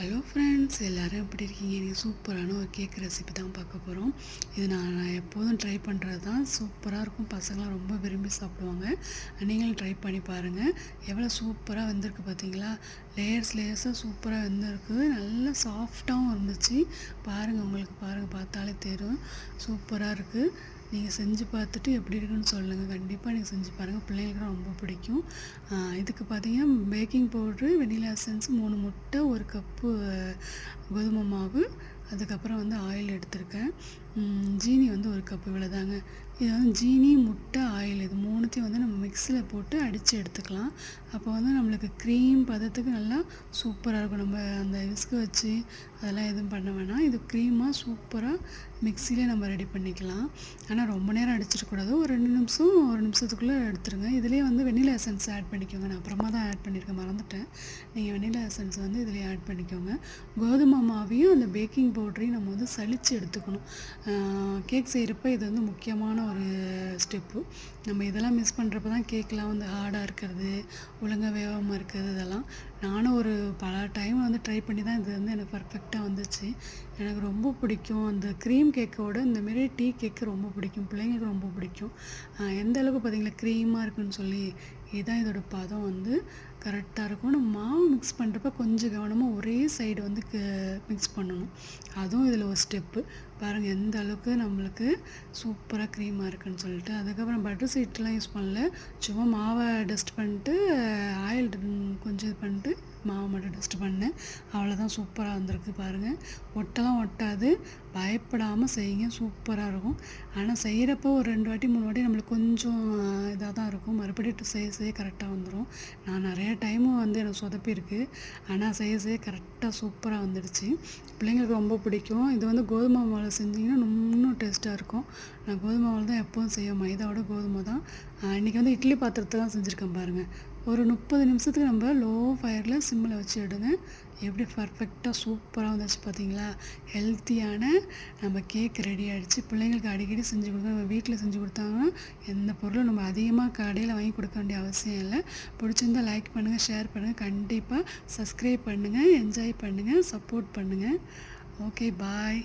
Hello friends, எல்லோரும் எப்படி இருக்கீங்க? நீங்கள் சூப்பரான ஒரு கேக் ரெசிபி தான் பார்க்க போகிறோம். இது நான் எப்போதும் ட்ரை பண்ணுறது தான். சூப்பராக இருக்கும். பசங்களாம் ரொம்ப விரும்பி சாப்பிடுவாங்க. நீங்களும் ட்ரை பண்ணி பாருங்கள். எவ்வளோ சூப்பராக வெந்திருக்கு பார்த்தீங்களா? லேயர்ஸாக சூப்பராக வெந்திருக்கு. நல்லா சாஃப்டாகவும் இருந்துச்சு. பாருங்கள், உங்களுக்கு பார்த்தாலே தெரியும். சூப்பராக இருக்குது. நீங்கள் செஞ்சு பார்த்துட்டு எப்படி இருக்குன்னு சொல்லுங்கள். கண்டிப்பாக நீங்கள் செஞ்சு பாருங்கள். பிள்ளைங்களுக்கு ரொம்ப பிடிக்கும். இதுக்கு பார்த்தீங்கன்னா பேக்கிங் பவுட்ரு, வெனிலா எசன்ஸ், 3 முட்டை, 1 கப்பு கோதுமை மாவு, அதுக்கப்புறம் ஆயில் எடுத்திருக்கேன். ஜீனி 1 கப்பு, இவ்வளோதாங்க. இது ஜீனி, முட்டை, ஆயில் இது 3த்தையும் நம்ம மிக்ஸியில் போட்டு அடித்து எடுத்துக்கலாம். அப்போ நம்மளுக்கு க்ரீம் பதத்துக்கு நல்லா சூப்பராக இருக்கும். நம்ம அந்த விஸ்கு வச்சு அதெல்லாம் எதுவும் பண்ண வேணாம். இது க்ரீமாக சூப்பராக மிக்ஸிலே நம்ம ரெடி பண்ணிக்கலாம். ஆனால் ரொம்ப நேரம் அடிச்சிடக்கூடாது. ஒரு 2 நிமிஷம், 1 நிமிஷத்துக்குள்ளே எடுத்துருங்க. இதுலேயே வெனிலா எசன்ஸ் ஆட் பண்ணிக்கோங்க. நான் அப்புறமா தான் ஆட் பண்ணியிருக்கேன், மறந்துட்டேன். நீங்கள் வெனிலா எசன்ஸ் இதிலே ஆட் பண்ணிக்கோங்க. கோதுமை மாவையும் அந்த பேக்கிங் பவுடரையும் நம்ம சலித்து எடுத்துக்கணும். கேக் செய்கிறப்ப இது முக்கியமான ஒரு ஸ்டெப்பு. நம்ம இதெல்லாம் மிஸ் பண்ணுறப்ப தான் கேக்லாம் ஹார்டாக இருக்கிறது, ஒழுங்காக வேகாமல் இருக்கிறது. இதெல்லாம் நானும் ஒரு பல டைம் ட்ரை பண்ணி தான் இது எனக்கு பர்ஃபெக்டாக வந்துச்சு. எனக்கு ரொம்ப பிடிக்கும். அந்த க்ரீம் கேக்கோட இந்தமாரி டீ கேக்கு ரொம்ப பிடிக்கும். பிள்ளைங்களுக்கு ரொம்ப பிடிக்கும். எந்த அளவுக்கு பார்த்தீங்களா க்ரீமாக இருக்குன்னு சொல்லி. இதுதான் இதோட பதம் கரெக்டாக இருக்கும். நம்ம மாவு மிக்ஸ் பண்ணுறப்ப கொஞ்சம் கவனமாக ஒரே சைடு மிக்ஸ் பண்ணணும். அதுவும் இதில் ஒரு ஸ்டெப்பு. பாருங்கள் எந்த அளவுக்கு நம்மளுக்கு சூப்பராக க்ரீமாக இருக்குன்னு சொல்லிட்டு. அதுக்கப்புறம் பட்டர் சீட்லாம் யூஸ் பண்ணல. சும்மா மாவை டஸ்ட் பண்ணிட்டு ஆயில் கொஞ்சம் இது பண்ணிட்டு மாவை மட்டும் டஸ்ட் பண்ணேன். அவ்வளோதான். சூப்பராக வந்திருக்கு பாருங்கள். ஒட்டெல்லாம் ஒட்டாது. பயப்படாமல் செய்யுங்க. சூப்பராக இருக்கும். ஆனால் செய்கிறப்போ ஒரு 2 வாட்டி 3 வாட்டி நம்மளுக்கு கொஞ்சம் இதாக தான் இருக்கும். மறுபடியும் செய்ய கரெக்டாக வந்துடும். நான் நிறையா டைமும் எனக்கு சொதப்பியிருக்கு. ஆனால் செய்ய கரெக்டாக சூப்பராக வந்துடுச்சு. பிள்ளைங்களுக்கு ரொம்ப பிடிக்கும். இது கோதுமை மாவில் செஞ்சிங்கன்னா இன்னும் டேஸ்ட்டாக இருக்கும். நான் கோதுமை மாவில் தான் எப்போதும் செய்வேன். மைதாவோட கோதுமை தான். இன்றைக்கி இட்லி பாத்திரத்தை தான் செஞ்சுருக்கேன் பாருங்கள். ஒரு 30 நிமிஷத்துக்கு நம்ம லோ ஃபயரில் சிம்மில் வச்சு எடுங்க. எப்படி பர்ஃபெக்டாக சூப்பராக வந்துச்சு பார்த்தீங்களா? ஹெல்த்தியான நம்ம கேக் ரெடி ஆகிடுச்சு. பிள்ளைங்களுக்கு அடிக்கடி செஞ்சு கொடுங்க. நம்ம வீட்டில் செஞ்சு கொடுத்தாங்கன்னா எந்த பொருளும் நம்ம அதிகமாக கடையில் வாங்கி கொடுக்க வேண்டிய அவசியம் இல்லை. பிடிச்சிருந்தால் லைக் பண்ணுங்கள், ஷேர் பண்ணுங்கள், கண்டிப்பாக சப்ஸ்கிரைப் பண்ணுங்கள், என்ஜாய் பண்ணுங்கள், சப்போர்ட் பண்ணுங்கள். ஓகே, பாய்.